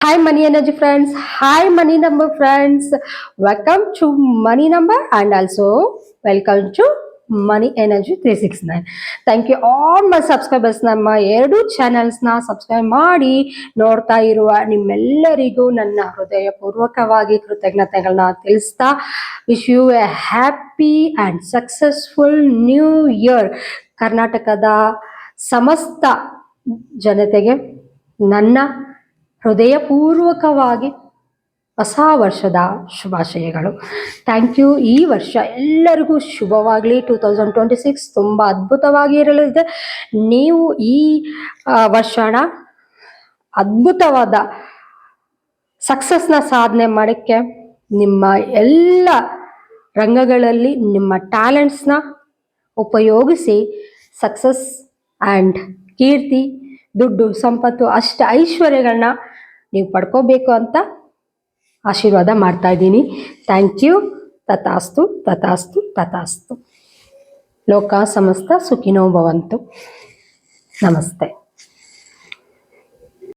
Hi Money Energy friends, hi Money Number friends. Welcome to Money Number and also welcome to Money Energy 369. Thank you all my subscribers. ನಮ್ಮ ಎರಡು ಚಾನೆಲ್ಸ್ನ subscribe ಮಾಡಿ ನೋಡ್ತಾ ಇರುವ ನಿಮ್ಮೆಲ್ಲರಿಗೂ ನನ್ನ ಹೃದಯಪೂರ್ವಕವಾಗಿ ಕೃತಜ್ಞತೆಗಳನ್ನ ತಿಳಿಸ್ತಾ wish you a happy and successful new year. ಕರ್ನಾಟಕದ ಸಮಸ್ತ ಜನತೆಗೆ ನನ್ನ ಹೃದಯಪೂರ್ವಕವಾಗಿ ಹೊಸ ವರ್ಷದ ಶುಭಾಶಯಗಳು. Thank you. ಈ ವರ್ಷ ಎಲ್ಲರಿಗೂ ಶುಭವಾಗಲಿ. 2026 ತುಂಬ ಅದ್ಭುತವಾಗಿ ಇರಲಿದೆ. ನೀವು ಈ ವರ್ಷನ ಅದ್ಭುತವಾದ ಸಕ್ಸಸ್ನ ಸಾಧನೆ ಮಾಡೋಕ್ಕೆ ನಿಮ್ಮ ಎಲ್ಲ ರಂಗಗಳಲ್ಲಿ ನಿಮ್ಮ ಟ್ಯಾಲೆಂಟ್ಸ್ನ ಉಪಯೋಗಿಸಿ ಸಕ್ಸಸ್ ಆ್ಯಂಡ್ ಕೀರ್ತಿ, ದುಡ್ಡು, ಸಂಪತ್ತು, ಐಶ್ವರ್ಯಗಳನ್ನ ನೀವು ಪಡ್ಕೋಬೇಕು ಅಂತ ಆಶೀರ್ವಾದ ಮಾಡ್ತಾ ಇದ್ದೀನಿ. Thank you. ತಥಾಸ್ತು ತಥಾಸ್ತು ತಥಾಸ್ತು. ಲೋಕ ಸಮಸ್ತ ಸುಖಿನೋ ಭವಂತು. ನಮಸ್ತೆ.